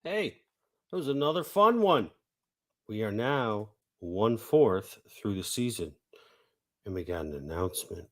Hey, that was another fun one. We are now one-fourth through the season, and we got an announcement.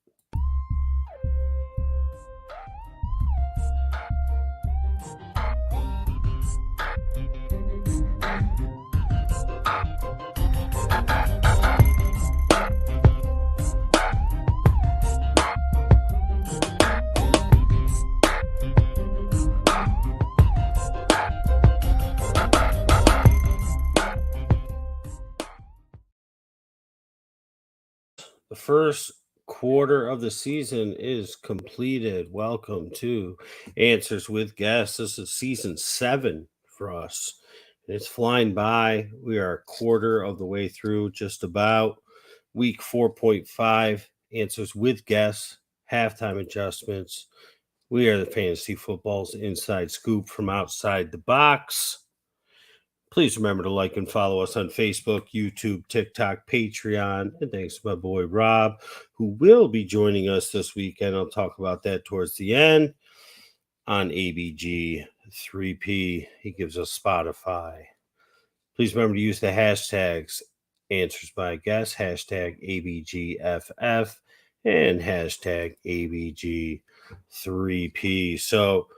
The first quarter of the season is completed. Welcome to Answers with Guests. This is season 7 for us. It's flying by. We are a quarter of the way through, just about week 4.5. Answers with Guests, halftime adjustments. We are the Fantasy Football's inside scoop from outside the box. Please remember to like and follow us on Facebook, YouTube, TikTok, Patreon. And thanks to my boy Rob, who will be joining us this weekend. I'll talk about that towards the end on ABG 3P. He gives us Spotify. Please remember to use the hashtags answers by guest, hashtag ABGFF, and hashtag ABG3P. So,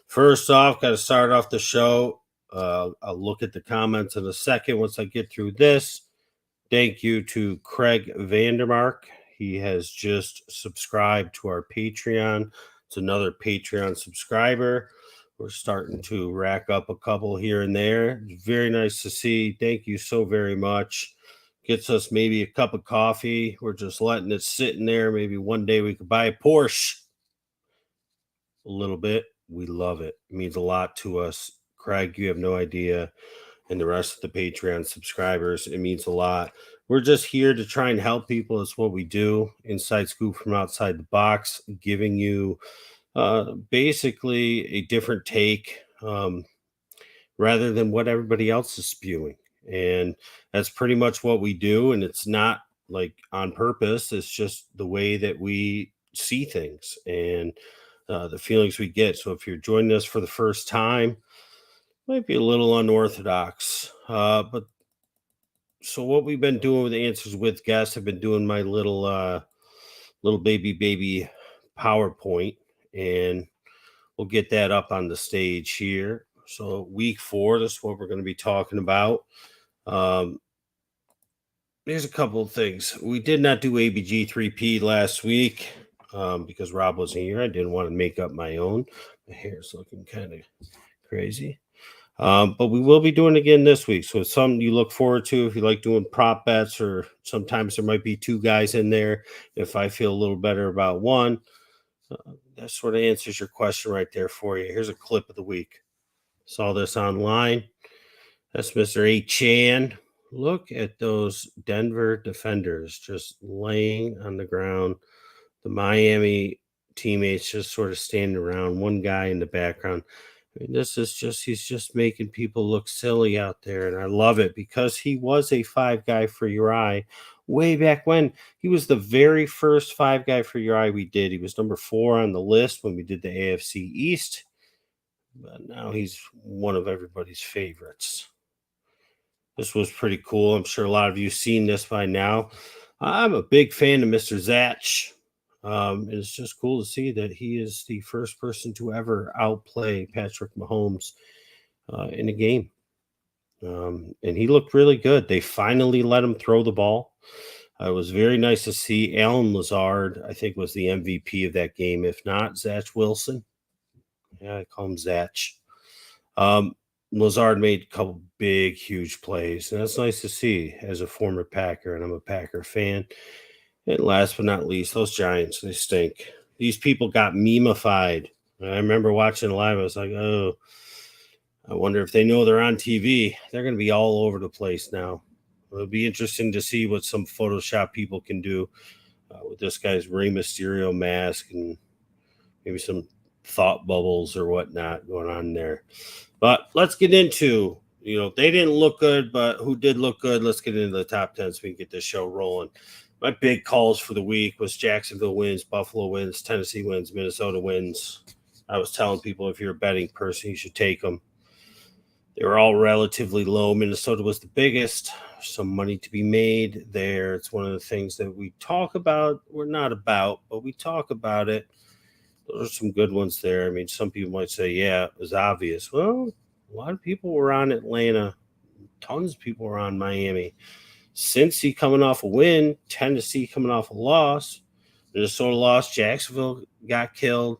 first off, got to start off the show. I'll look at the comments in a second once I get through this. Thank you to Craig Vandermark. He has just subscribed to our Patreon. It's another Patreon subscriber. We're starting to rack up a couple here and there. It's very nice to see. Thank you so very much. Gets us maybe a cup of coffee. We're just letting it sit in there. Maybe one day we could buy a Porsche. A little bit. We love it. It means a lot to us. Craig, you have no idea. And the rest of the Patreon subscribers, it means a lot. We're just here to try and help people. It's what we do. Inside scoop from outside the box, giving you basically a different take rather than what everybody else is spewing. And that's pretty much what we do. And it's not like on purpose, it's just the way that we see things and the feelings we get. So if you're joining us for the first time, might be a little unorthodox. But so what we've been doing with Answers with Guests, I've been doing my little baby PowerPoint, and we'll get that up on the stage here. So week 4, this is what we're going to be talking about. There's a couple of things. We did not do ABG3P last week because Rob wasn't here. I didn't want to make up my own. My hair's looking kind of crazy. But we will be doing it again this week. So it's something you look forward to if you like doing prop bets, or sometimes there might be 2 guys in there. If I feel a little better about one, that sort of answers your question right there for you. Here's a clip of the week. Saw this online. That's Mr. A. Chan. Look at those Denver defenders just laying on the ground. The Miami teammates just sort of standing around, one guy in the background. I mean, this is just, he's just making people look silly out there. And I love it because he was a 5 guy for your eye way back when. He was the very first 5 guy for your eye we did. He was number 4 on the list when we did the AFC East. But now he's one of everybody's favorites. This was pretty cool. I'm sure a lot of you seen this by now. I'm a big fan of Mr. Zach. It's just cool to see that he is the first person to ever outplay Patrick Mahomes in a game. And he looked really good. They finally let him throw the ball. It was very nice to see. Allen Lazard, I think, was the MVP of that game. If not, Zach Wilson. Yeah, I call him Zach. Lazard made a couple big, huge plays, and that's nice to see as a former Packer, and I'm a Packer fan. And last but not least, those Giants, they stink. These people got memeified. I remember watching live. I was like, oh, I wonder if they know they're on TV. They're going to be all over the place now. It'll be interesting to see what some Photoshop people can do with this guy's Rey Mysterio mask and maybe some thought bubbles or whatnot going on there. But let's get into, they didn't look good, but who did look good? Let's get into the top 10 so we can get this show rolling. My big calls for the week was Jacksonville wins, Buffalo wins, Tennessee wins, Minnesota wins. I was telling people if you're a betting person, you should take them. They were all relatively low. Minnesota was the biggest. Some money to be made there. It's one of the things that we talk about. We're not about, but we talk about it. Those are some good ones there. I mean, some people might say, yeah, it was obvious. Well, a lot of people were on Atlanta. Tons of people were on Miami. Cincy coming off a win, Tennessee coming off a loss. Minnesota lost, Jacksonville got killed.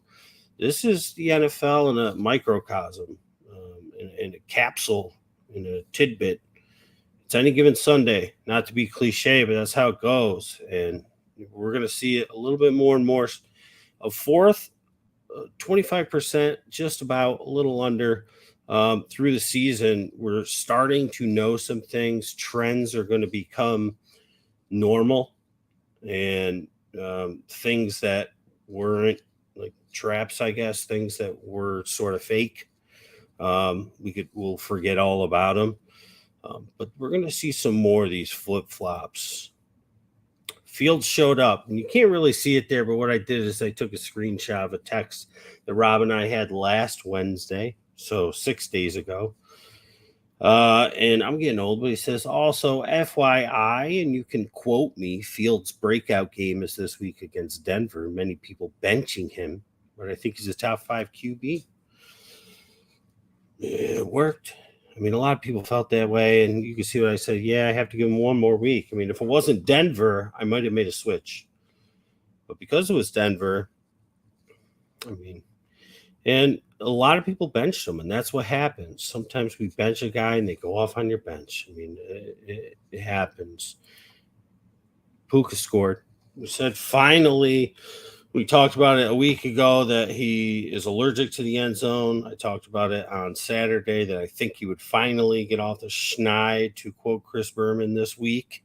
This is the NFL in a microcosm, in a capsule, in a tidbit. It's any given Sunday, not to be cliche, but that's how it goes. And we're going to see it a little bit more and more. A fourth, 25%, just about a little under. Through the season, we're starting to know some things. Trends are going to become normal, and things that weren't, like traps, I guess, things that were sort of fake. We'll forget all about them. But we're going to see some more of these flip-flops. Fields showed up, and you can't really see it there, but what I did is I took a screenshot of a text that Rob and I had last Wednesday, so 6 days ago. And I'm getting old, but he says, also, FYI, and you can quote me, Fields' breakout game is this week against Denver. Many people benching him, but I think he's a top 5 QB. It worked. I mean, a lot of people felt that way, and you can see what I said. Yeah, I have to give him one more week. I mean, if it wasn't Denver, I might have made a switch. But because it was Denver, I mean, and a lot of people benched him, and that's what happens. Sometimes we bench a guy, and they go off on your bench. I mean, it happens. Puka scored. We said finally. We talked about it a week ago that he is allergic to the end zone. I talked about it on Saturday that I think he would finally get off the schneid, to quote Chris Berman, this week.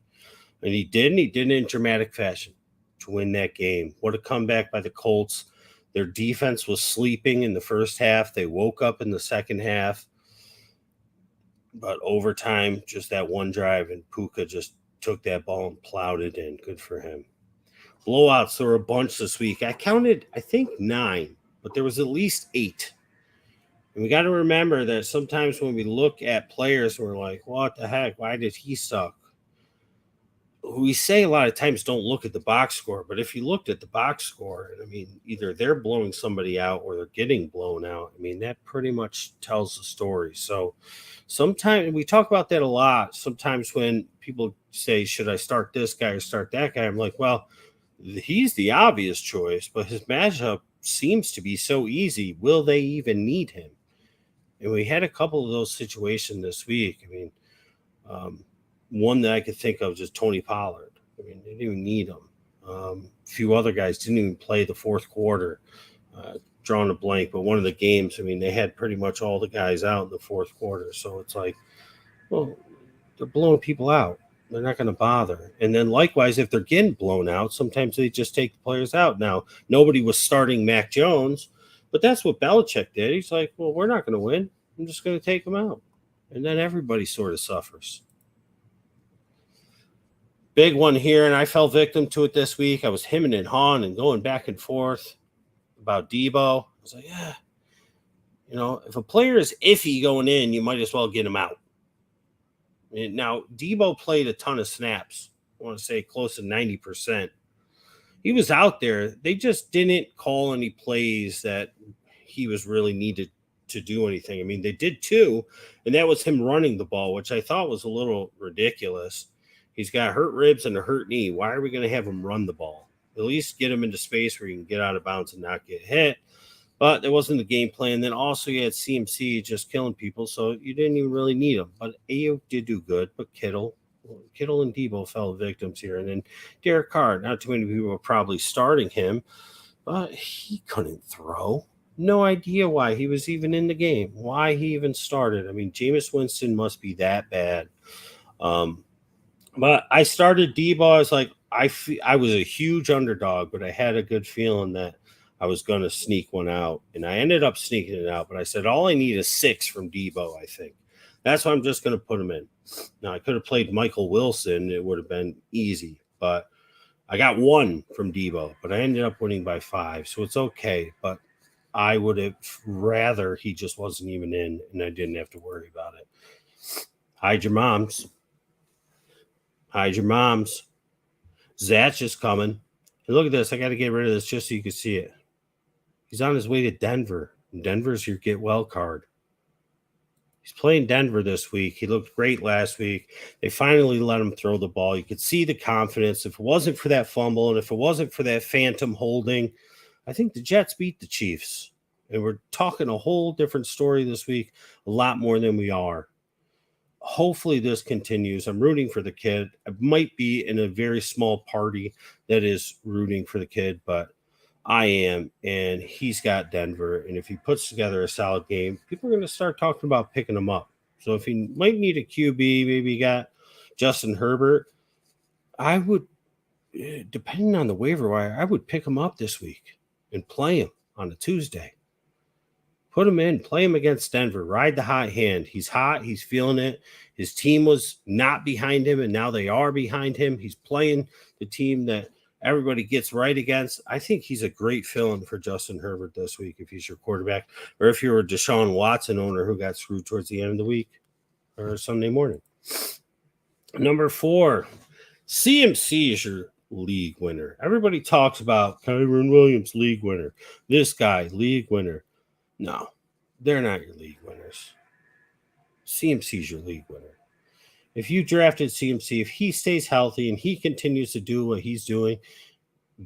And he did, and he did it in dramatic fashion to win that game. What a comeback by the Colts. Their defense was sleeping in the first half. They woke up in the second half. But overtime, just that one drive, and Puka just took that ball and plowed it in. Good for him. Blowouts, there were a bunch this week. I counted, I think, 9, but there was at least 8. And we got to remember that sometimes when we look at players, we're like, what the heck? Why did he suck? We say a lot of times don't look at the box score, but if you looked at the box score, I mean, either they're blowing somebody out or they're getting blown out. I mean, that pretty much tells the story. So sometimes we talk about that a lot. Sometimes when people say, should I start this guy or start that guy? I'm like, well, he's the obvious choice, but his matchup seems to be so easy. Will they even need him? And we had a couple of those situations this week. I mean, one that I could think of is Tony Pollard. I mean, they didn't even need him. A few other guys didn't even play the fourth quarter. Drawing a blank, but one of the games, I mean, they had pretty much all the guys out in the fourth quarter. So it's like, well, they're blowing people out. They're not going to bother. And then likewise, if they're getting blown out, sometimes they just take the players out. Now, nobody was starting Mac Jones, but that's what Belichick did. He's like, well, we're not going to win. I'm just going to take them out. And then everybody sort of suffers. Big one here, and I fell victim to it this week. I was hemming and hawing and going back and forth about Debo. I was like, yeah, you know, if a player is iffy going in, you might as well get him out. Now, Debo played a ton of snaps. I want to say close to 90%. He was out there. They just didn't call any plays that he was really needed to do anything. I mean, they did 2, and that was him running the ball, which I thought was a little ridiculous. He's got hurt ribs and a hurt knee. Why are we going to have him run the ball? At least get him into space where he can get out of bounds and not get hit. But there wasn't the game plan. Then also you had CMC just killing people, so you didn't even really need him. But Ayuk did do good, but Kittle and Debo fell victims here. And then Derek Carr, not too many people were probably starting him, but he couldn't throw. No idea why he was even in the game, why he even started. I mean, Jameis Winston must be that bad. But I started Debo. I was like, I was a huge underdog, but I had a good feeling that I was going to sneak one out, and I ended up sneaking it out. But I said, all I need is 6 from Debo, I think. That's why I'm just going to put him in. Now, I could have played Michael Wilson. It would have been easy, but I got 1 from Debo, but I ended up winning by 5, so it's okay. But I would have rather he just wasn't even in and I didn't have to worry about it. Hide your moms. Hide your moms. Zach is coming. And look at this. I got to get rid of this just so you can see it. He's on his way to Denver. And Denver's your get well card. He's playing Denver this week. He looked great last week. They finally let him throw the ball. You could see the confidence. If it wasn't for that fumble and if it wasn't for that phantom holding, I think the Jets beat the Chiefs. And we're talking a whole different story this week, a lot more than we are. Hopefully this continues. I'm rooting for the kid. I might be in a very small party that is rooting for the kid, but I am, and he's got Denver. And if he puts together a solid game, people are going to start talking about picking him up. So if he might need a QB, maybe he got Justin Herbert, I would, depending on the waiver wire, I would pick him up this week and play him on a Tuesday. Put him in, play him against Denver, ride the hot hand. He's hot, he's feeling it. His team was not behind him, and now they are behind him. He's playing the team that everybody gets right against. I think he's a great fill-in for Justin Herbert this week if he's your quarterback, or if you're a Deshaun Watson owner who got screwed towards the end of the week or Sunday morning. Number 4, CMC is your league winner. Everybody talks about Kyren Williams, league winner. This guy, league winner. No, they're not your league winners. CMC's your league winner. If you drafted CMC, if he stays healthy and he continues to do what he's doing,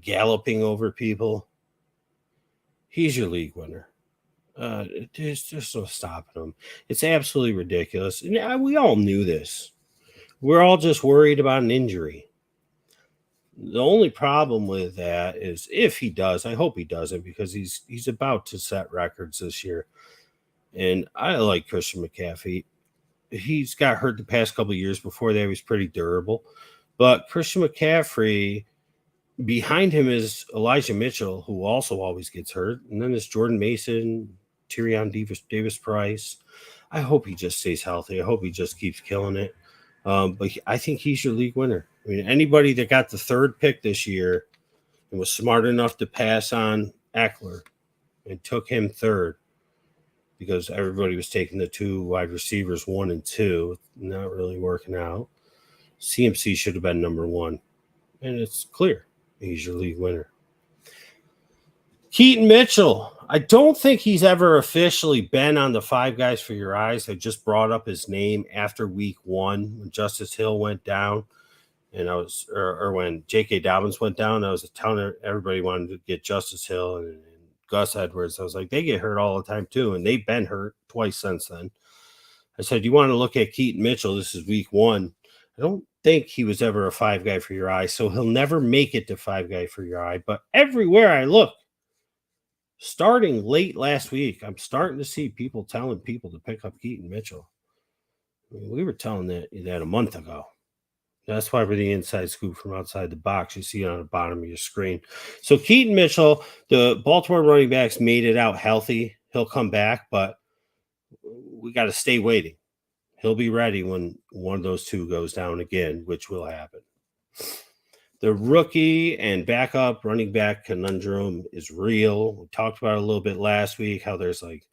galloping over people, he's your league winner. There's no stopping him. It's absolutely ridiculous. And we all knew this. We're all just worried about an injury. The only problem with that is if he does, I hope he doesn't, because he's about to set records this year. And I like Christian McCaffrey. He's got hurt the past couple of years. Before that, he was pretty durable. But Christian McCaffrey, behind him is Elijah Mitchell, who also always gets hurt. And then there's Jordan Mason, Tyrion Davis-Price. I hope he just stays healthy. I hope he just keeps killing it. But I think he's your league winner. I mean, anybody that got the 3rd pick this year and was smart enough to pass on Eckler and took him 3rd, because everybody was taking the 2 wide receivers, 1 and 2, not really working out. CMC should have been number 1. And it's clear he's your league winner. Keaton Mitchell. I don't think he's ever officially been on the 5 guys for your eyes. I just brought up his name after week 1 when Justice Hill went down. And I was, or when J.K. Dobbins went down, I was telling everybody wanted to get Justice Hill and Gus Edwards. I was like, they get hurt all the time too, and they've been hurt twice since then. I said, you want to look at Keaton Mitchell? This is week 1. I don't think he was ever a 5 guy for your eye, so he'll never make it to 5 guy for your eye. But everywhere I look, starting late last week, I'm starting to see people telling people to pick up Keaton Mitchell. I mean, we were telling that a month ago. That's why we're the inside scoop from outside the box. You see it on the bottom of your screen. So Keaton Mitchell, the Baltimore running backs made it out healthy. He'll come back, but we got to stay waiting. He'll be ready when one of those 2 goes down again, which will happen. The rookie and backup running back conundrum is real. We talked about it a little bit last week, how there's like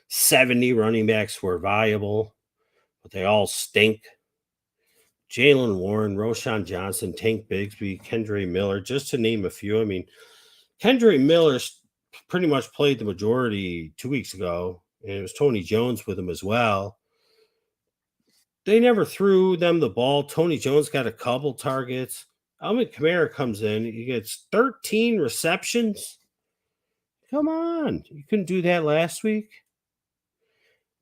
70 running backs who are viable, but they all stink. Jaylen Warren, Roschon Johnson, Tank Bigsby, Kendre Miller, just to name a few. I mean, Kendre Miller pretty much played the majority 2 weeks ago, and it was Tony Jones with him as well. They never threw them the ball. Tony Jones got a couple targets. Alvin Kamara comes in. He gets 13 receptions. Come on. You couldn't do that last week.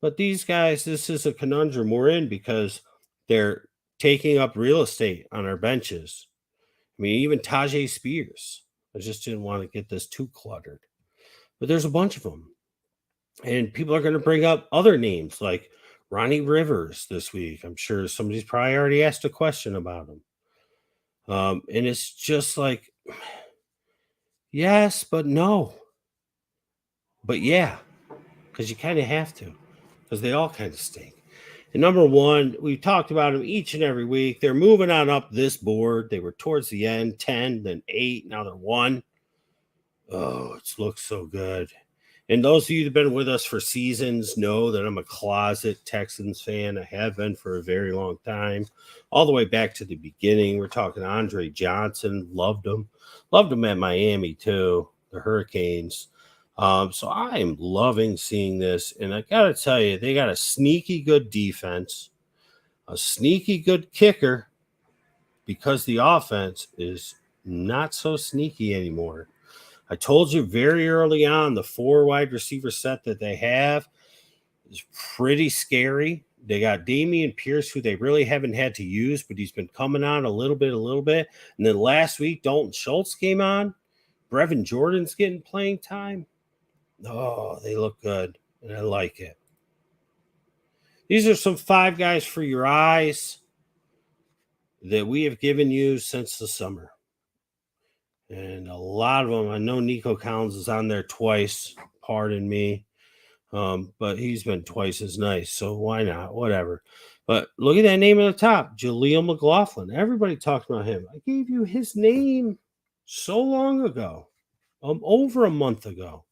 But these guys, this is a conundrum we're in because they're taking up real estate on our benches. I mean, even Tajay Spears. I just didn't want to get this too cluttered. But there's a bunch of them. And people are going to bring up other names like Ronnie Rivers this week. I'm sure somebody's probably already asked a question about him. And it's just like, yes, but no. But yeah, because you kind of have to, because they all kind of stink. And number 1, we've talked about them each and every week. They're moving on up this board. They were towards the end, 10, then 8. Now they're 1. Oh, it looks so good. And those of you that have been with us for seasons know that I'm a closet Texans fan. I have been for a very long time, all the way back to the beginning. We're talking Andre Johnson. Loved him. Loved him at Miami, too, the Hurricanes. So I am loving seeing this. And I got to tell you, they got a sneaky good defense, a sneaky good kicker, because the offense is not so sneaky anymore. I told you very early on the 4 wide receiver set that they have is pretty scary. They got Damian Pierce, who they really haven't had to use, but he's been coming on a little bit. And then last week, Dalton Schultz came on. Brevin Jordan's getting playing time. Oh, they look good, and I like it. These are some 5 guys for your eyes that we have given you since the summer. And a lot of them, I know Nico Collins is on there twice, pardon me, but he's been twice as nice, so why not? Whatever. But look at that name at the top, Jaleel McLaughlin. Everybody talked about him. I gave you his name so long ago, over a month ago.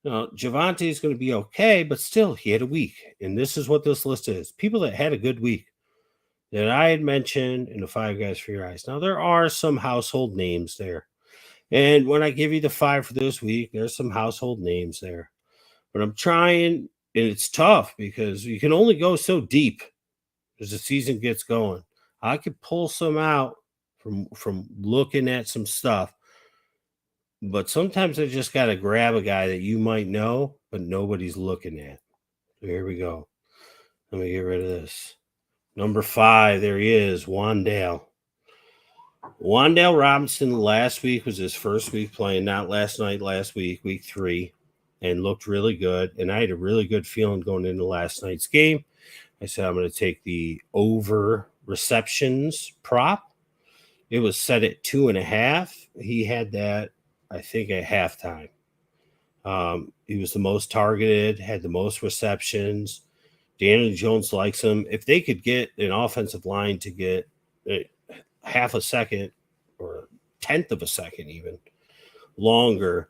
Now, Javonte is going to be okay, but still, he had a week. And this is what this list is. People that had a good week that I had mentioned in the 5 guys for your eyes. Now, there are some household names there. And when I give you the 5 for this week, there's some household names there. But I'm trying, and it's tough because you can only go so deep as the season gets going. I could pull some out from looking at some stuff. But sometimes I just got to grab a guy that you might know, but nobody's looking at. So here we go. Let me get rid of this. Number 5, there he is, Wan'Dale. Wan'Dale Robinson last week was his first week playing, not last night, last week, week 3, and looked really good. And I had a really good feeling going into last night's game. I said, I'm going to take the over receptions prop. It was set at 2.5. He had that, I think, at halftime. He was the most targeted, had the most receptions. Daniel Jones likes him. If they could get an offensive line to get half a second or 1/10 of a second even longer,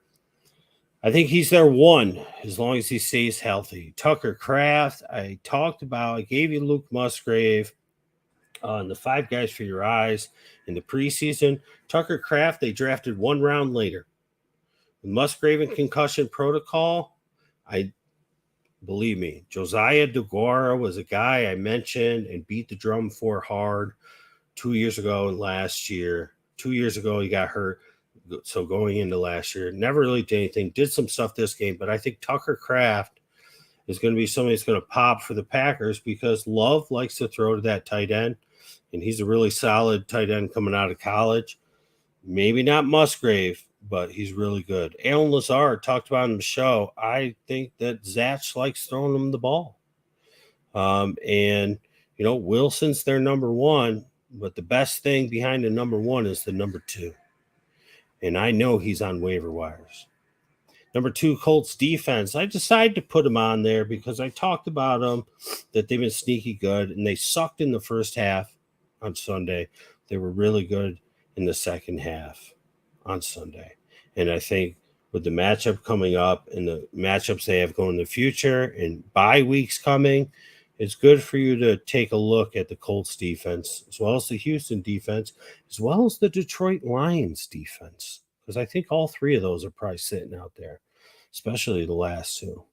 I think he's their one as long as he stays healthy. Tucker Kraft, I talked about. I gave you Luke Musgrave on the 5 guys for your eyes in the preseason. Tucker Kraft, they drafted 1 round later. With Musgrave and concussion protocol, believe me, Josiah DeGuara was a guy I mentioned and beat the drum for hard 2 years ago and last year. 2 years ago, he got hurt. So going into last year, never really did anything, did some stuff this game. But I think Tucker Kraft is going to be somebody that's going to pop for the Packers because Love likes to throw to that tight end. And he's a really solid tight end coming out of college. Maybe not Musgrave, but he's really good. Alan Lazard talked about in the show. I think that Zach likes throwing him the ball. And, Wilson's their number 1, but the best thing behind the number 1 is the number 2. And I know he's on waiver wires. Number 2, Colts defense. I decided to put him on there because I talked about them, that they've been sneaky good, and they sucked in the first half on Sunday. They were really good in the second half on Sunday. And I think with the matchup coming up and the matchups they have going in the future and bye weeks coming, it's good for you to take a look at the Colts defense, as well as the Houston defense, as well as the Detroit Lions defense, because I think all 3 of those are probably sitting out there, especially the last 2.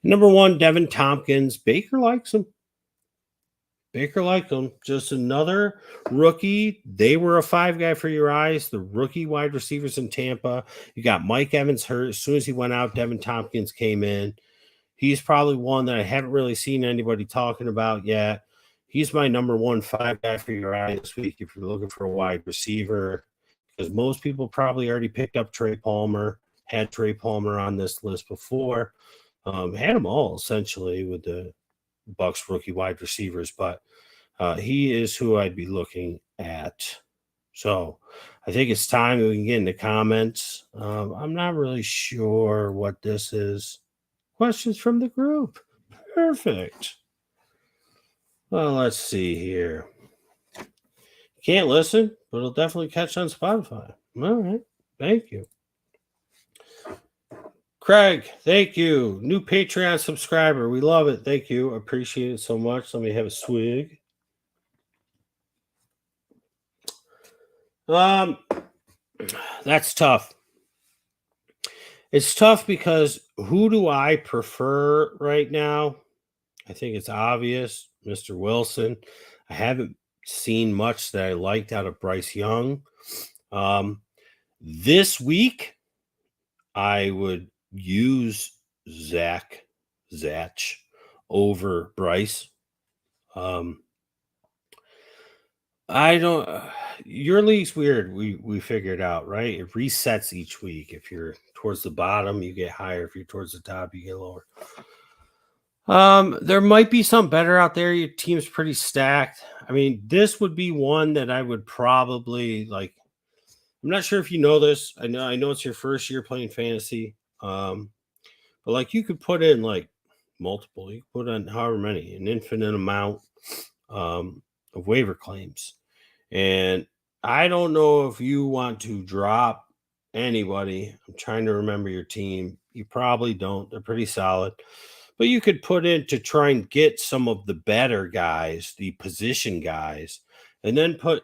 Number 1, Devin Tompkins. Baker likes him. Just another rookie. They were a 5 guy for your eyes. The rookie wide receivers in Tampa. You got Mike Evans hurt. As soon as he went out, Devin Tompkins came in. He's probably one that I haven't really seen anybody talking about yet. He's my number 1 5 guy for your eyes this week if you're looking for a wide receiver, because most people probably already picked up Trey Palmer, had Trey Palmer on this list before, had them all essentially with the Bucs rookie wide receivers, but he is who I'd be looking at. So I think it's time we can get in the comments. I'm not really sure what this is. Questions from the group. Perfect. Well, let's see here. Can't listen, but it'll definitely catch on Spotify. All right. Thank you. Craig, thank you. New Patreon subscriber. We love it. Thank you. Appreciate it so much. Let me have a swig. That's tough. It's tough because who do I prefer right now? I think it's obvious, Mr. Wilson. I haven't seen much that I liked out of Bryce Young. This week, I would use Zach over Bryce. I don't. Your league's weird. We figured out, right? It resets each week. If you're towards the bottom, you get higher. If you're towards the top, you get lower. There might be some better out there. Your team's pretty stacked. I mean, this would be one that I would probably like. I'm not sure if you know this. I know it's your first year playing fantasy. But like you could put in like multiple, you could put on however many, an infinite amount of waiver claims. And I don't know if you want to drop anybody. I'm trying to remember your team. You probably don't. They're pretty solid. But you could put in to try and get some of the better guys, the position guys, and then put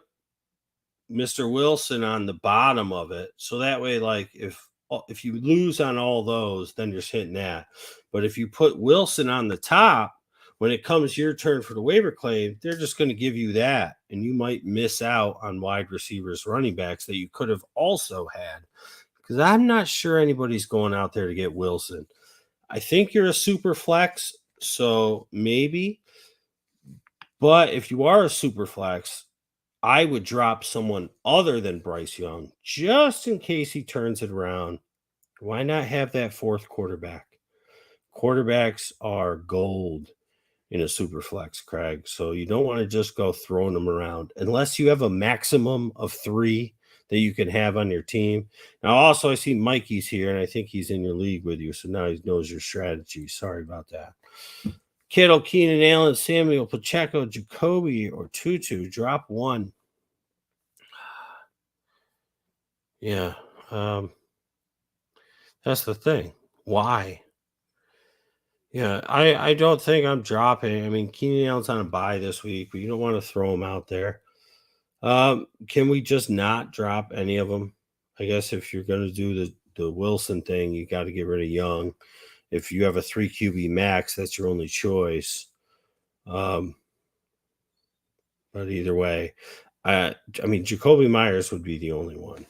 Mr. Wilson on the bottom of it. So that way, like if you lose on all those, then you're hitting that. But if you put Wilson on the top, when it comes your turn for the waiver claim, they're just going to give you that. And you might miss out on wide receivers, running backs that you could have also had. Because I'm not sure anybody's going out there to get Wilson. I think you're a super flex, so maybe. But if you are a super flex, I would drop someone other than Bryce Young just in case he turns it around. Why not have that fourth quarterback? Quarterbacks are gold in a super flex, Craig. So you don't want to just go throwing them around unless you have a maximum of 3 that you can have on your team. Now, also, I see Mikey's here, and I think he's in your league with you. So now he knows your strategy. Sorry about that. Kittle, Keenan Allen, Samuel, Pacheco, Jacoby, or Tutu. Drop one. Yeah. That's the thing. Why? Yeah, I don't think I'm dropping. I mean, Keenan Allen's on a bye this week, but you don't want to throw him out there. Can we just not drop any of them? I guess if you're going to do the Wilson thing, you got to get rid of Young. If you have a 3 QB max, that's your only choice. But either way, I mean, Jacoby Myers would be the only one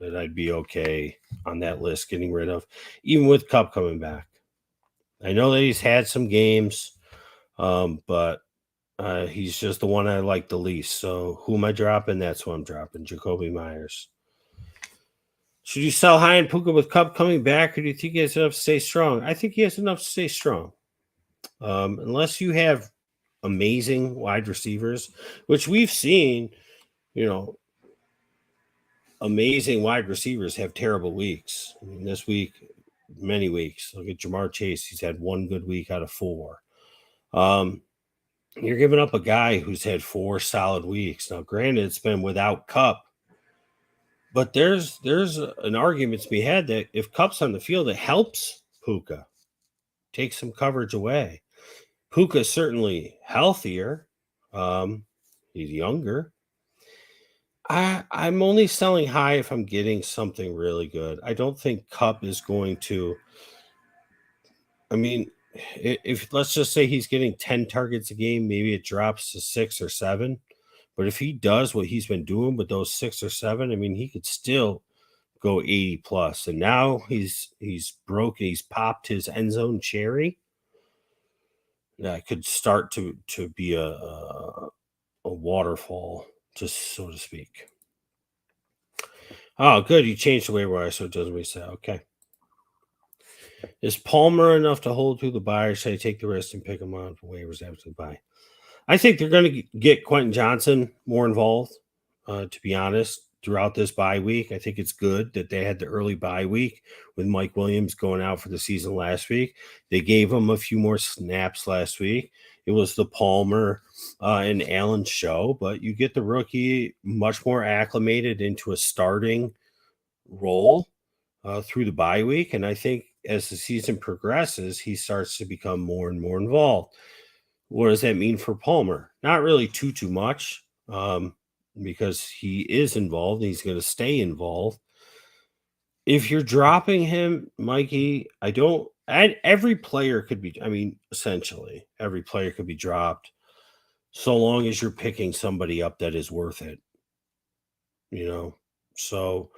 that I'd be okay on that list getting rid of, even with Kupp coming back. I know that he's had some games, but he's just the one I like the least. So who am I dropping? That's who I'm dropping, Jacoby Myers. Should you sell high in Puka with Kupp coming back, or do you think he has enough to stay strong? I think he has enough to stay strong. Unless you have amazing wide receivers, which we've seen, amazing wide receivers have terrible weeks. I mean, this week, many weeks. Look at Jamar Chase. He's had 1 good week out of 4. You're giving up a guy who's had 4 solid weeks. Now, granted, it's been without Kupp, but there's an argument to be had that if Kupp's on the field, it helps Puka. Takes some coverage away. Puka's certainly healthier. He's younger. I'm only selling high if I'm getting something really good. I don't think Kupp is going to. I mean, if let's just say he's getting 10 targets a game, maybe it drops to 6 or 7. But if he does what he's been doing with those 6 or 7, I mean, he could still go 80 plus. And now he's broken. He's popped his end zone cherry. That could start to be a waterfall, just so to speak. Oh, good. You changed the waiver wire so it doesn't reset. Okay. Is Palmer enough to hold through the buy, or should I take the risk and pick him on for waivers after the buy? I think they're going to get Quentin Johnson more involved, to be honest, throughout this bye week. I think it's good that they had the early bye week with Mike Williams going out for the season last week. They gave him a few more snaps last week. It was the Palmer and Allen show, but you get the rookie much more acclimated into a starting role through the bye week. And I think as the season progresses, he starts to become more and more involved. What does that mean for Palmer? Not really too much, because he is involved. He's going to stay involved. If you're dropping him, Mikey, I don't. And every player could be. I mean, essentially, every player could be dropped, so long as you're picking somebody up that is worth it. You know, so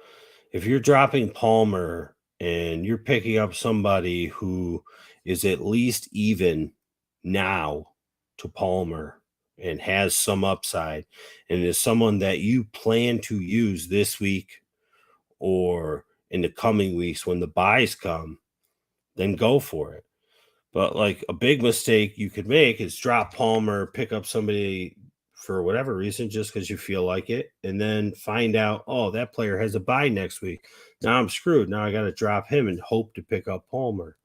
if you're dropping Palmer and you're picking up somebody who is at least even now to Palmer and has some upside and is someone that you plan to use this week or in the coming weeks when the buys come, then go for it. But like a big mistake you could make is drop Palmer, pick up somebody for whatever reason, just because you feel like it, and then find out, oh, that player has a bye next week. Now I'm screwed. Now I got to drop him and hope to pick up Palmer.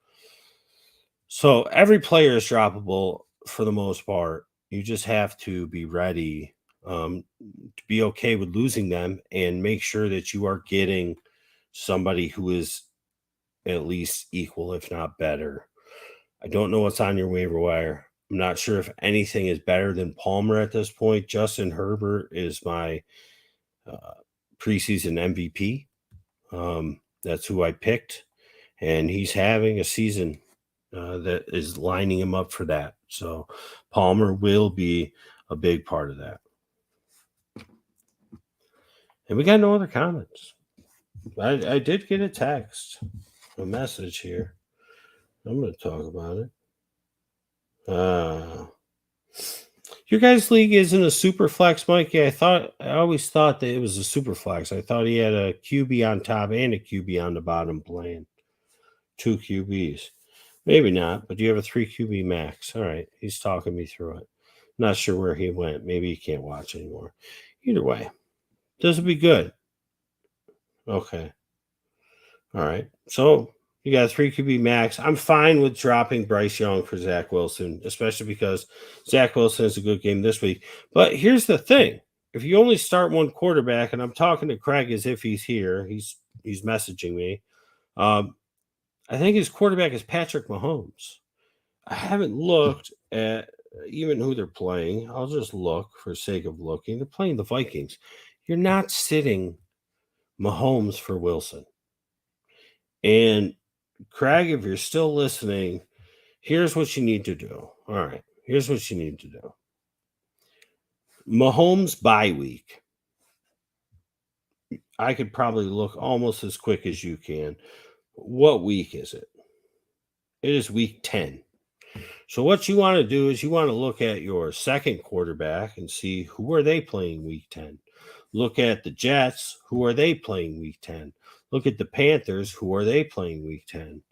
So every player is droppable for the most part. You just have to be ready, to be okay with losing them and make sure that you are getting somebody who is at least equal, if not better. I don't know what's on your waiver wire. I'm not sure if anything is better than Palmer at this point. Justin Herbert is my uh, preseason MVP. That's who I picked, and he's having a season that is lining him up for that. So Palmer will be a big part of that. And we got no other comments. I did get a message here. I'm going to talk about it. Your guys' league isn't a super flex, Mikey. I always thought that it was a super flex. I thought he had a QB on top and a QB on the bottom playing. 2 QBs. Maybe not, but you have a 3 QB max. All right. He's talking me through it. Not sure where he went. Maybe he can't watch anymore. Either way, this will be good. Okay. All right. So you got a 3 QB max. I'm fine with dropping Bryce Young for Zach Wilson, especially because Zach Wilson has a good game this week. But here's the thing. If you only start one quarterback, and I'm talking to Craig as if he's here, he's messaging me. I think his quarterback is Patrick Mahomes. I haven't looked at even who they're playing. I'll just look for sake of looking. They're playing the Vikings. You're not sitting Mahomes for Wilson. And Craig, if you're still listening, here's what you need to do. All right. Here's what you need to do. Mahomes bye week. I could probably look almost as quick as you can. What week is it? It is week 10. So what you want to do is you want to look at your second quarterback and see who are they playing week 10. Look at the Jets, who are they playing week 10? Look at the Panthers, who are they playing week 10?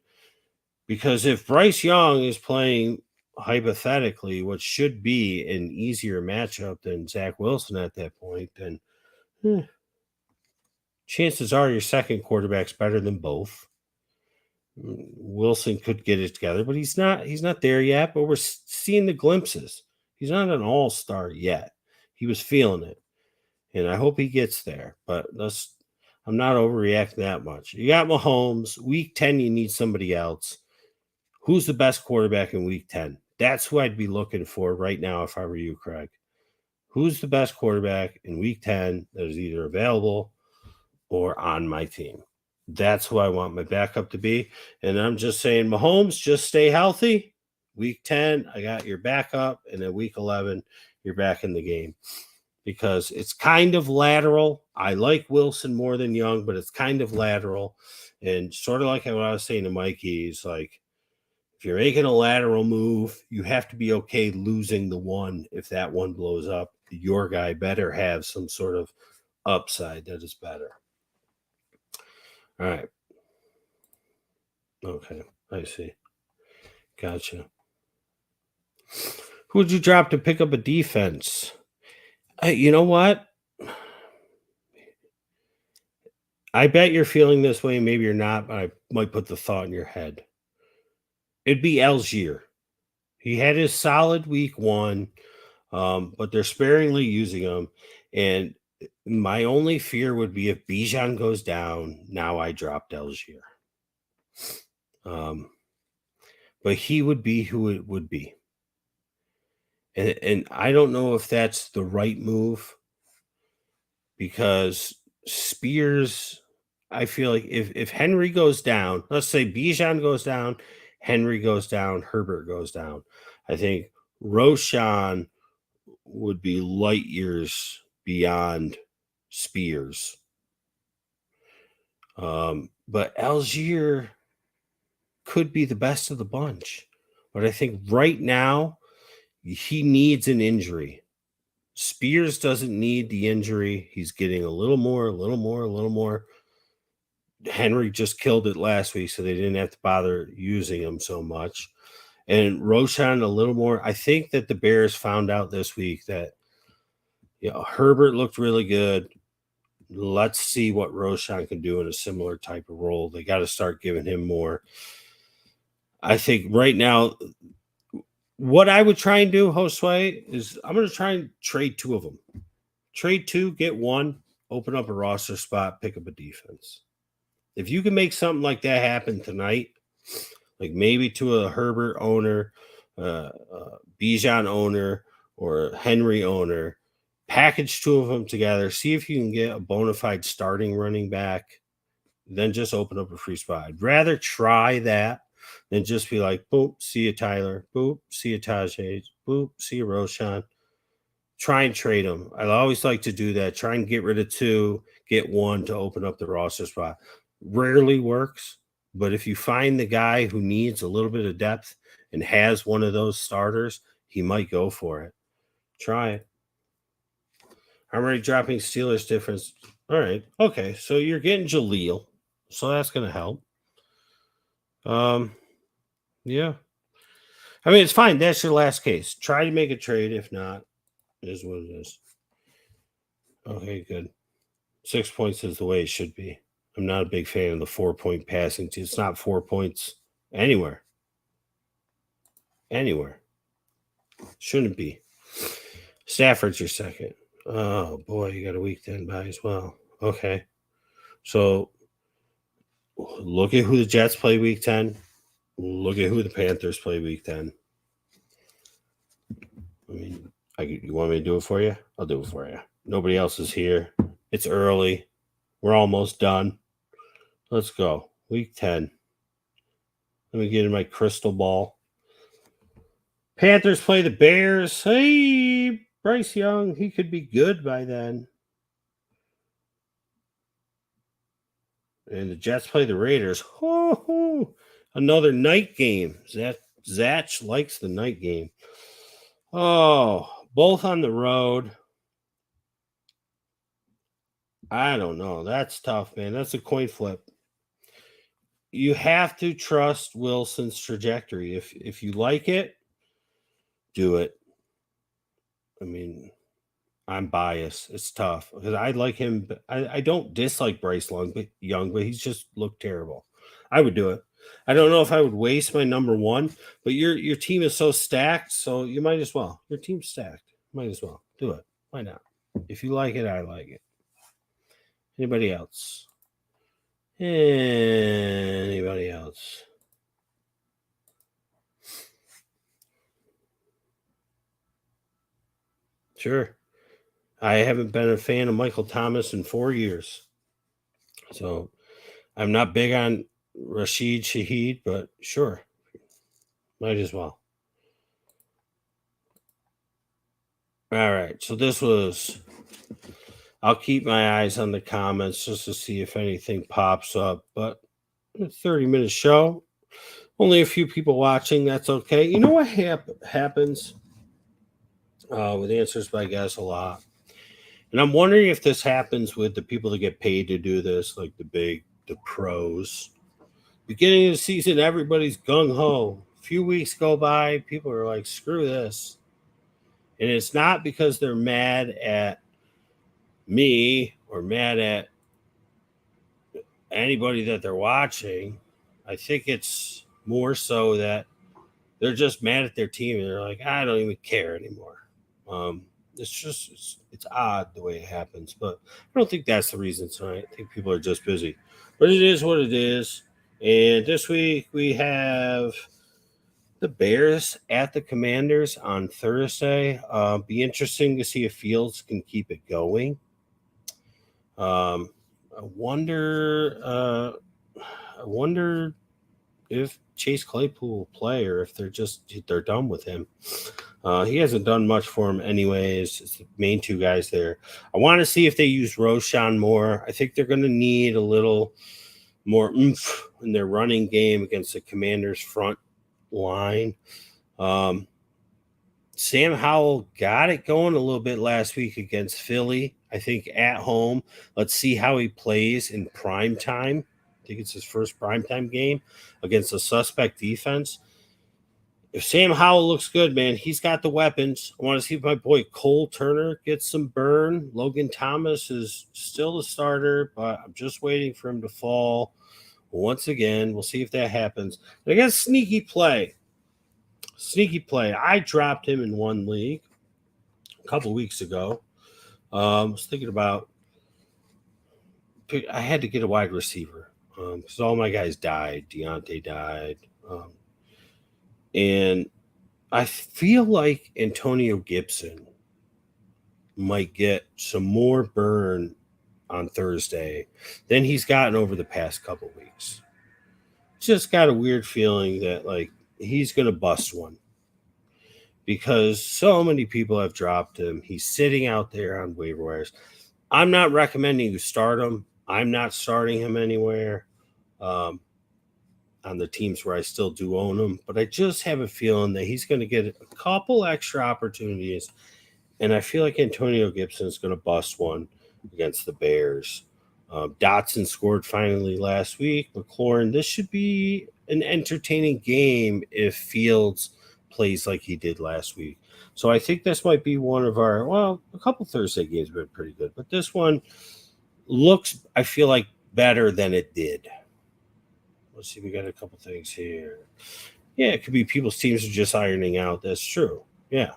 Because if Bryce Young is playing hypothetically what should be an easier matchup than Zach Wilson at that point, then chances are your second quarterback's better than both. Wilson could get it together, but he's not there yet, but we're seeing the glimpses. He's not an all-star yet. He was feeling it. And I hope he gets there, but I'm not overreacting that much. You got Mahomes. Week 10, you need somebody else. Who's the best quarterback in week 10? That's who I'd be looking for right now if I were you, Craig. Who's the best quarterback in week 10 that is either available or on my team? That's who I want my backup to be. And I'm just saying, Mahomes, just stay healthy. Week 10, I got your backup. And then week 11, you're back in the game. Because it's kind of lateral. I like Wilson more than Young, but it's kind of lateral. And sort of like what I was saying to Mikey, is like, if you're making a lateral move, you have to be okay losing the one if that one blows up. Your guy better have some sort of upside that is better. All right. Okay, I see. Gotcha. Who would you drop to pick up a defense? You know what? I bet you're feeling this way. Maybe you're not, but I might put the thought in your head. It'd be Algier. He had his solid week 1, but they're sparingly using him. And my only fear would be if Bijan goes down, now I dropped Algier. But he would be who it would be. And I don't know if that's the right move because Spears, I feel like if Henry goes down, let's say Bijan goes down, Henry goes down, Herbert goes down. I think Roshan would be light years beyond Spears. But Algier could be the best of the bunch. But I think right now he needs an injury. Spears doesn't need the injury. He's getting a little more. Henry just killed it last week, so they didn't have to bother using him so much. And Roshan a little more. I think that the Bears found out this week that Herbert looked really good. Let's see what Roshan can do in a similar type of role. They got to start giving him more. I think right now, what I would try and do, Josue, is I'm going to try and trade two of them. Trade two, get one, open up a roster spot, pick up a defense. If you can make something like that happen tonight, like maybe to a Herbert owner, Bijan owner, or Henry owner, package two of them together, see if you can get a bona fide starting running back, then just open up a free spot. I'd rather try that than just be like, boop, see you, Tyler. Boop, see you, Tajay. Boop, see you, Roshan. Try and trade them. I always like to do that. Try and get rid of two, get one to open up the roster spot. Rarely works, but if you find the guy who needs a little bit of depth and has one of those starters, he might go for it. Try it. I'm already dropping Steelers difference. All right. Okay. So you're getting Jaleel. So that's going to help. Yeah. I mean, it's fine. That's your last case. Try to make a trade. If not, it is what it is. Okay, good. 6 points is the way it should be. I'm not a big fan of the 4-point passing. It's not 4 points anywhere. Anywhere. Shouldn't be. Stafford's your second. Oh, boy, you got a week 10 bye as well. Okay. So look at who the Jets play week 10. Look at who the Panthers play week 10. I mean, you want me to do it for you? I'll do it for you. Nobody else is here. It's early. We're almost done. Let's go. Week 10. Let me get in my crystal ball. Panthers play the Bears. Hey, Bryce Young. He could be good by then. And the Jets play the Raiders. Another night game. Zach likes the night game. Oh, both on the road. I don't know. That's tough, man. That's a coin flip. You have to trust Wilson's trajectory. If you like it, do it. I mean, I'm biased. It's tough because I like him. I don't dislike Bryce Young, but he's just looked terrible. I would do it. I don't know if I would waste my number one, but your team is so stacked, so you might as well. Your team's stacked. Might as well do it. Why not? If you like it, I like it. Anybody else? Anybody else? Sure. I haven't been a fan of Michael Thomas in 4 years. So I'm not big on Rashid Shaheed, but sure. Might as well. All right. So this was, I'll keep my eyes on the comments just to see if anything pops up. But a 30-minute show, only a few people watching. That's okay. You know what happens with Answers by Guess a lot? And I'm wondering if this happens with the people that get paid to do this, like the pros. Beginning of the season, everybody's gung-ho. A few weeks go by, people are like, screw this. And it's not because they're mad at me or mad at anybody that they're watching. I think it's more so that they're just mad at their team and they're like, I don't even care anymore. It's odd the way it happens, but I don't think that's the reason tonight. I think people are just busy. But it is what it is. And this week we have the Bears at the Commanders on Thursday. Be interesting to see if Fields can keep it going. I wonder if Chase Claypool will play or if they're done with him. He hasn't done much for him anyways. It's the main two guys there. I want to see if they use Roshan more. I think they're going to need a little more oomph in their running game against the Commanders' front line. Sam Howell got it going a little bit last week against Philly. I think at home. Let's see how he plays in prime time. I think it's his first primetime game against a suspect defense. If Sam Howell looks good, man, he's got the weapons. I want to see if my boy Cole Turner gets some burn. Logan Thomas is still the starter, but I'm just waiting for him to fall once again. We'll see if that happens. I guess sneaky play. I dropped him in one league a couple weeks ago. I was thinking about I had to get a wide receiver because all my guys died. Deontay died. And I feel like Antonio Gibson might get some more burn on Thursday than he's gotten over the past couple weeks. Just got a weird feeling that like he's going to bust one because so many people have dropped him. He's sitting out there on waiver wires. I'm not recommending you start him. I'm not starting him anywhere on the teams where I still do own him, but I just have a feeling that he's going to get a couple extra opportunities, and I feel like Antonio Gibson is going to bust one against the Bears. Dotson scored finally last week. McLaurin, this should be an entertaining game if Fields plays like he did last week. So I think this might be one of our, a couple Thursday games have been pretty good, but this one looks, I feel like, better than it did. Let's see, we got a couple things here. Yeah, it could be people's teams are just ironing out. That's true. Yeah.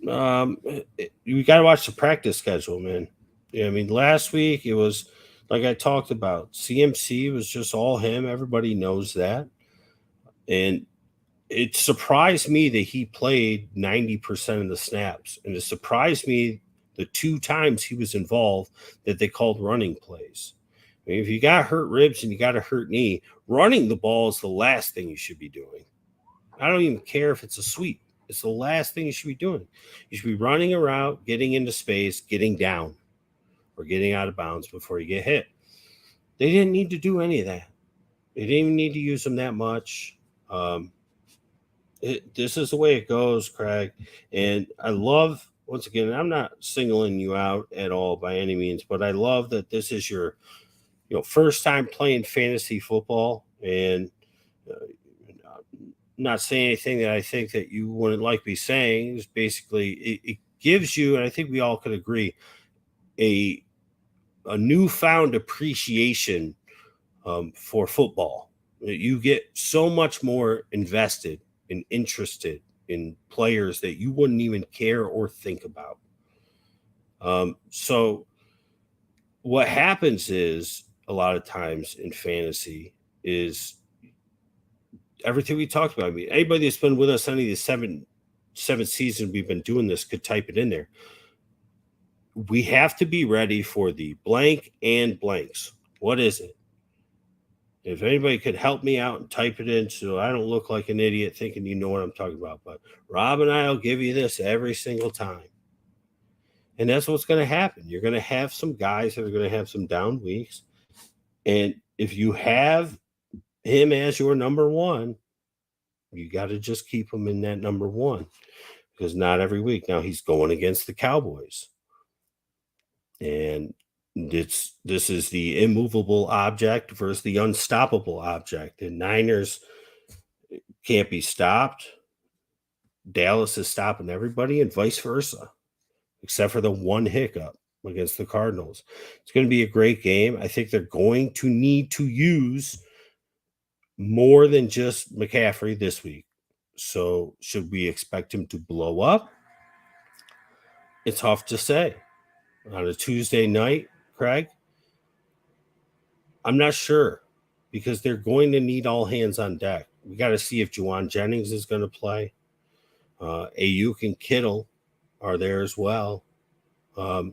You got to watch the practice schedule, man. Yeah, I mean, last week it was like I talked about. CMC was just all him. Everybody knows that. And it surprised me that he played 90% of the snaps. And it surprised me the two times he was involved that they called running plays. I mean, if you got hurt ribs and you got a hurt knee, running the ball is the last thing you should be doing. I don't even care if it's a sweep. It's the last thing you should be doing. You should be running a route, getting into space, getting down, or getting out of bounds before you get hit. They didn't need to do any of that. They didn't even need to use them that much. This is the way it goes, Craig. And I love, once again, I'm not singling you out at all by any means, but I love that this is your first time playing fantasy football, and not saying anything that I think that you wouldn't like me saying. Is basically it gives you, and I think we all could agree, a newfound appreciation for football. You get so much more invested and interested in players that you wouldn't even care or think about. So what happens is a lot of times in fantasy is everything we talked about. I mean, anybody that's been with us any of the seven seasons we've been doing this could type it in there. We have to be ready for the blank and blanks. What is it? If anybody could help me out and type it in so I don't look like an idiot thinking you know what I'm talking about. But Rob and I will give you this every single time. And that's what's going to happen. You're going to have some guys that are going to have some down weeks. And if you have him as your number one, you got to just keep him in that number one because not every week. Now he's going against the Cowboys. And this is the immovable object versus the unstoppable object. The Niners can't be stopped. Dallas is stopping everybody and vice versa, except for the one hiccup against the Cardinals. It's going to be a great game. I think they're going to need to use more than just McCaffrey this week. So should we expect him to blow up? It's tough to say. On a Tuesday night, Craig, I'm not sure because they're going to need all hands on deck. We got to see if Juwan Jennings is going to play. Ayuk and Kittle are there as well.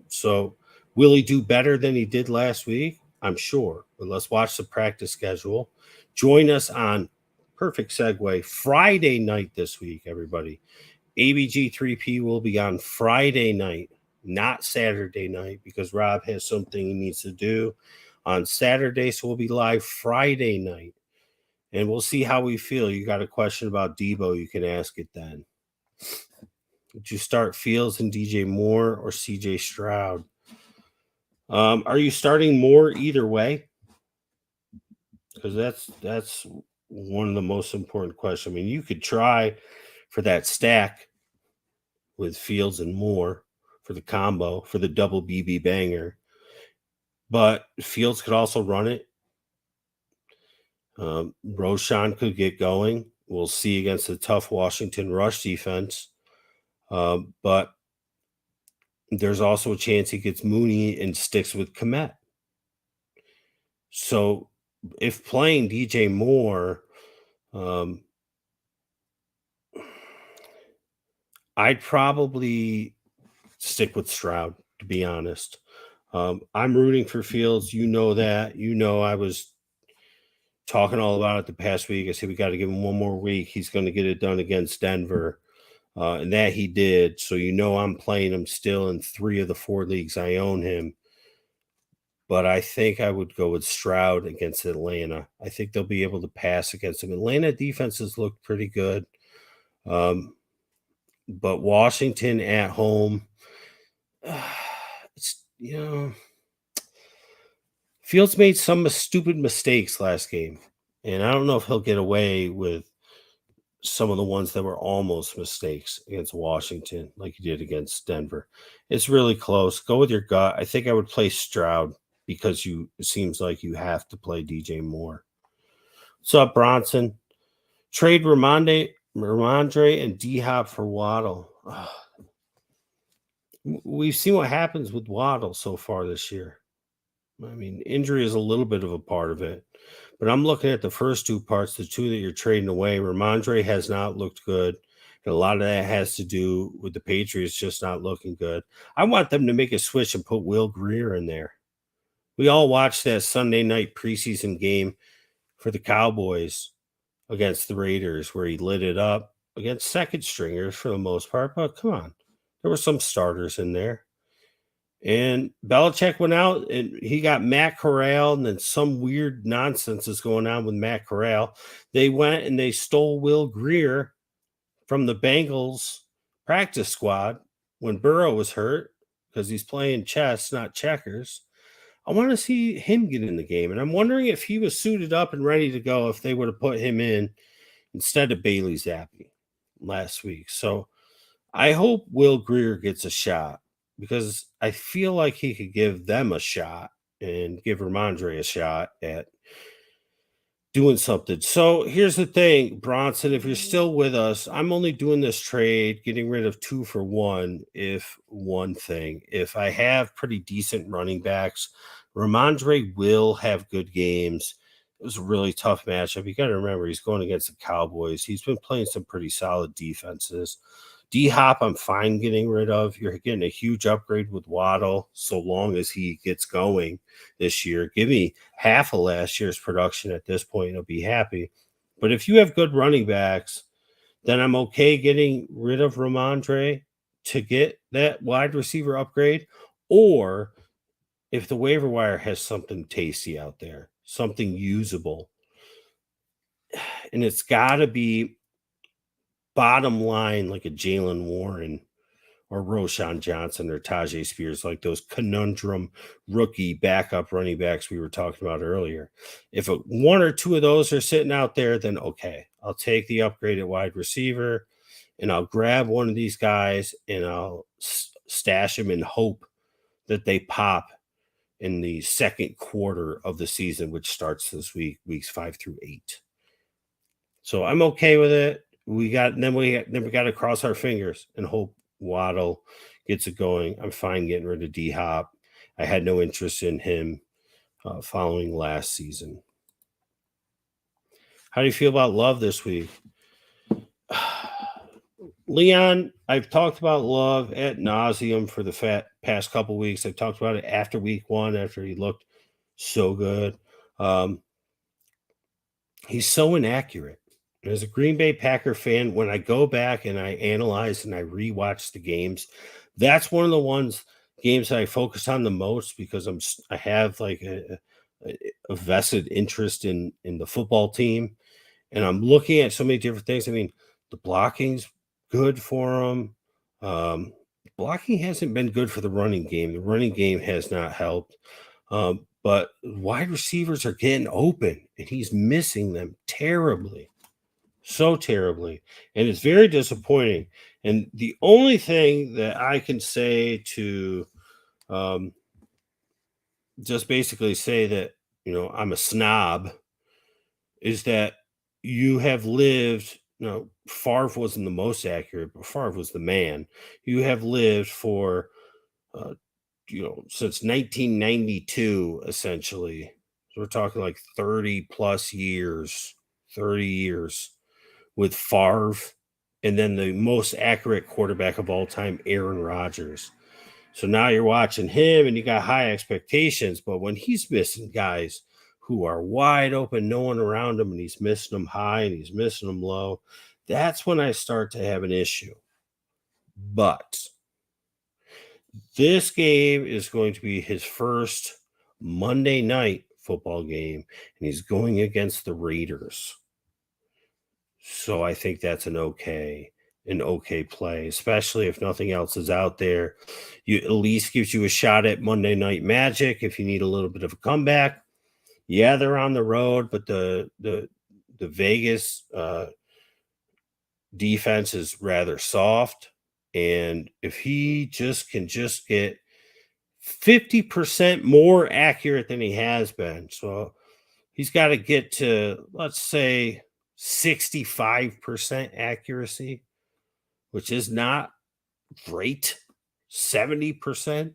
So will he do better than he did last week? I'm sure. But let's watch the practice schedule. Join us on perfect segue Friday night this week, everybody. ABG 3P will be on Friday night, not Saturday night, because Rob has something he needs to do on Saturday. So we'll be live Friday night. And we'll see how we feel. You got a question about Debo, you can ask it then. Would you start Fields and DJ Moore or CJ Stroud? Are you starting Moore either way? Because that's one of the most important questions. I mean, you could try for that stack with Fields and Moore for the combo, for the double BB banger. But Fields could also run it. Roshan could get going. We'll see against the tough Washington rush defense. But there's also a chance he gets Mooney and sticks with Kmet. So if playing DJ Moore, I'd probably stick with Stroud, to be honest. I'm rooting for Fields. You know that. You know I was talking all about it the past week. I said we got to give him one more week. He's going to get it done against Denver. And that he did. So you know I'm playing him still in 3 of the 4 leagues I own him. But I think I would go with Stroud against Atlanta. I think they'll be able to pass against him. Atlanta defenses look pretty good. But Washington at home, it's, Fields made some stupid mistakes last game. And I don't know if he'll get away with some of the ones that were almost mistakes against Washington, like he did against Denver. It's really close. Go with your gut. I think I would play Stroud because it seems like you have to play DJ Moore. What's up, Bronson? Trade Ramondre and D-Hop for Waddle. We've seen what happens with Waddle so far this year. I mean, injury is a little bit of a part of it. But I'm looking at the first 2 parts, the 2 that you're trading away. Ramondre has not looked good. And a lot of that has to do with the Patriots just not looking good. I want them to make a switch and put Will Grier in there. We all watched that Sunday night preseason game for the Cowboys against the Raiders where he lit it up against second stringers for the most part. But come on, there were some starters in there. And Belichick went out and he got Matt Corral, and then some weird nonsense is going on with Matt Corral. They went and they stole Will Grier from the Bengals practice squad when Burrow was hurt because he's playing chess, not checkers. I want to see him get in the game. And I'm wondering if he was suited up and ready to go if they would have put him in instead of Bailey Zappi last week. So I hope Will Grier gets a shot because I feel like he could give them a shot and give Ramondre a shot at doing something. So here's the thing, Bronson, if you're still with us, I'm only doing this trade, getting rid of 2 for 1. If I have pretty decent running backs, Ramondre will have good games. It was a really tough matchup. You got to remember, he's going against the Cowboys. He's been playing some pretty solid defenses. D-Hop, I'm fine getting rid of. You're getting a huge upgrade with Waddle so long as he gets going this year. Give me half of last year's production at this point, and I'll be happy. But if you have good running backs, then I'm okay getting rid of Ramondre to get that wide receiver upgrade. Or if the waiver wire has something tasty out there, something usable, and it's got to be bottom line like a Jalen Warren or Roshan Johnson or Tajay Spears, like those conundrum rookie backup running backs we were talking about earlier. If 1 or 2 of those are sitting out there, then okay, I'll take the upgrade at wide receiver and I'll grab one of these guys and I'll stash them and hope that they pop in the second quarter of the season, which starts this week, weeks 5 through 8. So I'm okay with it. We got to cross our fingers and hope Waddle gets it going. I'm fine getting rid of D-Hop. I had no interest in him. following last season. How do you feel about Love this week? Leon, I've talked about Love ad nauseum for the past couple weeks. I've talked about it after week one, after he looked so good. Um, he's so inaccurate. As a Green Bay Packer fan, when I go back and I analyze and I rewatch the games, that's one of the games that I focus on the most because I have like a vested interest in the football team, and I'm looking at so many different things. I mean, the blocking's good for him. Um, Blocking hasn't been good for the running game. The running game has not helped. But wide receivers are getting open, and he's missing them terribly, so terribly. And it's very disappointing. And the only thing that I can say to um, just basically say that, I'm a snob is that you have lived, Favre wasn't the most accurate, but Favre was the man. You have lived for, uh, since 1992, essentially. So we're talking like 30 plus years, 30 years with Favre, and then the most accurate quarterback of all time, Aaron Rodgers. So now you're watching him and you got high expectations, but when he's missing guys who are wide open, no one around him, and he's missing them high and he's missing them low, that's when I start to have an issue. But this game is going to be his first Monday night football game, and he's going against the Raiders. So I think that's an okay play, especially if nothing else is out there. You at least gives you a shot at Monday Night Magic if you need a little bit of a comeback. Yeah, they're on the road, but the Vegas defense is rather soft, and if he can get 50% more accurate than he has been, so he's got to get to, let's say, 65% accuracy, which is not great. 70%.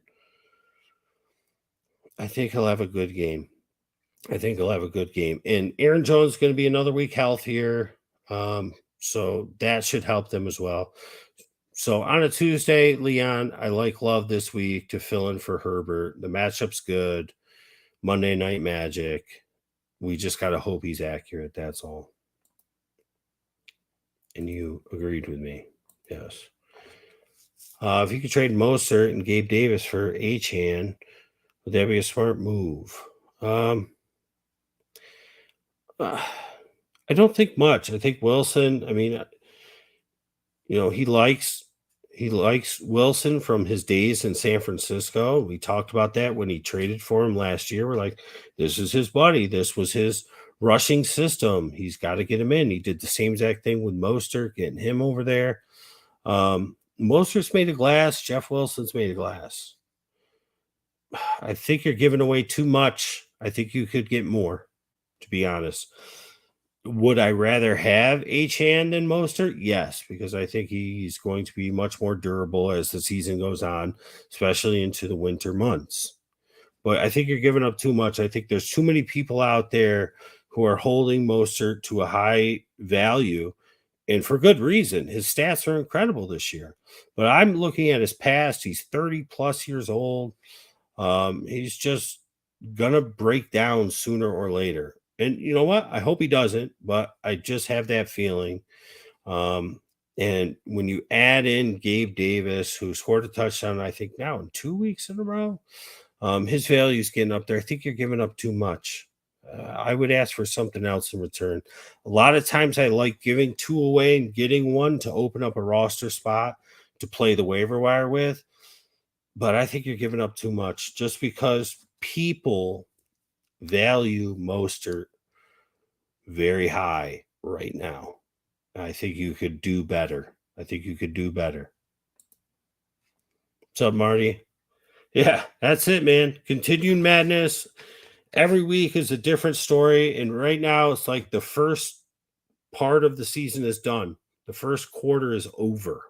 I think he'll have a good game. And Aaron Jones is going to be another week healthier. So that should help them as well. So on a Tuesday, Leon, I like Love this week to fill in for Herbert. The matchup's good. Monday Night Magic. We just got to hope he's accurate. That's all. And you agreed with me. Yes. If you could trade Mostert and Gabe Davis for Achane, would that be a smart move? I don't think much. I think Wilson, I mean, he likes Wilson from his days in San Francisco. We talked about that when he traded for him last year. We're like, this is his buddy. This was his rushing system. He's got to get him in. He did the same exact thing with Mostert, getting him over there. Mostert's made of glass. Jeff Wilson's made of glass. I think you're giving away too much. I think you could get more, to be honest. Would I rather have Achane than Mostert? Yes, because I think he's going to be much more durable as the season goes on, especially into the winter months. But I think you're giving up too much. I think there's too many people out there who are holding Mostert to a high value, and for good reason. His stats are incredible this year. But I'm looking at his past. He's 30 plus years old. He's just going to break down sooner or later. And you know what? I hope he doesn't, but I just have that feeling. And when you add in Gabe Davis, who scored a touchdown, I think now in 2 weeks in a row, his value is getting up there. I think you're giving up too much. I would ask for something else in return. A lot of times I like giving two away and getting one to open up a roster spot to play the waiver wire with. But I think you're giving up too much just because people value Mostert very high right now. I think you could do better. What's up, Marty? Yeah, that's it, man. Continued madness. Every week is a different story. And right now, it's like the first part of the season is done. The first quarter is over.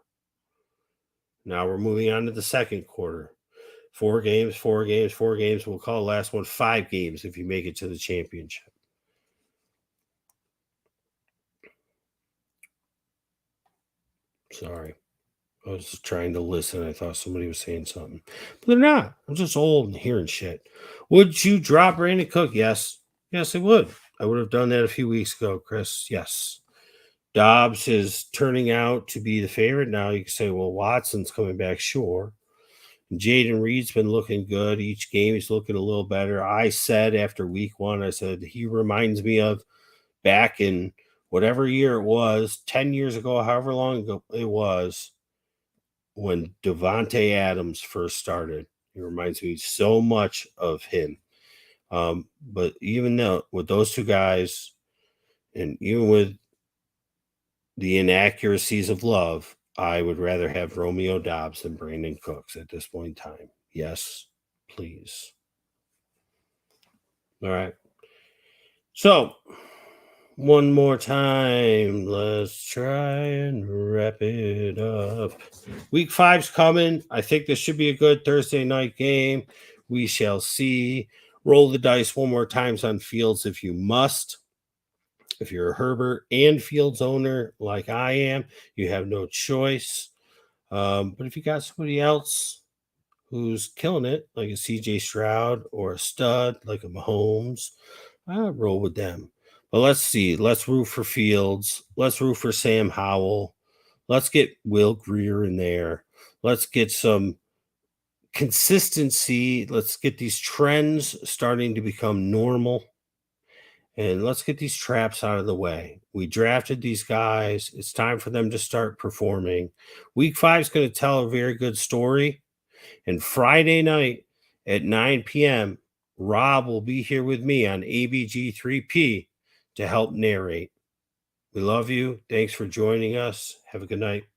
Now we're moving on to the second quarter. 4 games, 4 games, 4 games. We'll call the last one 5 games if you make it to the championship. Sorry. I was just trying to listen. I thought somebody was saying something. But they're not. I'm just old and hearing shit. Would you drop Brandon Cook? Yes. Yes, I would. I would have done that a few weeks ago, Chris. Yes. Dobbs is turning out to be the favorite. Now you can say, well, Watson's coming back, sure. Jaden Reed's been looking good. Each game he's looking a little better. I said after week 1, I said he reminds me of back in whatever year it was, 10 years ago, however long ago it was, when Devontae Adams first started. He reminds me so much of him. But even though with those two guys, and even with the inaccuracies of Love, I would rather have Romeo Dobbs than Brandon Cooks at this point in time. Yes, please. All right. So, one more time. Let's try and wrap it up. Week 5's coming. I think this should be a good Thursday night game. We shall see. Roll the dice one more times on Fields if you must. If you're a Herbert and Fields owner like I am, you have no choice. But if you got somebody else who's killing it, like a CJ Stroud or a stud like a Mahomes, I'd roll with them. But let's see. Let's root for Fields. Let's root for Sam Howell. Let's get Will Grier in there. Let's get some consistency. Let's get these trends starting to become normal. And let's get these traps out of the way. We drafted these guys. It's time for them to start performing. Week 5 is going to tell a very good story. And Friday night at 9 p.m., Rob will be here with me on ABG3P to help narrate. We love you. Thanks for joining us. Have a good night.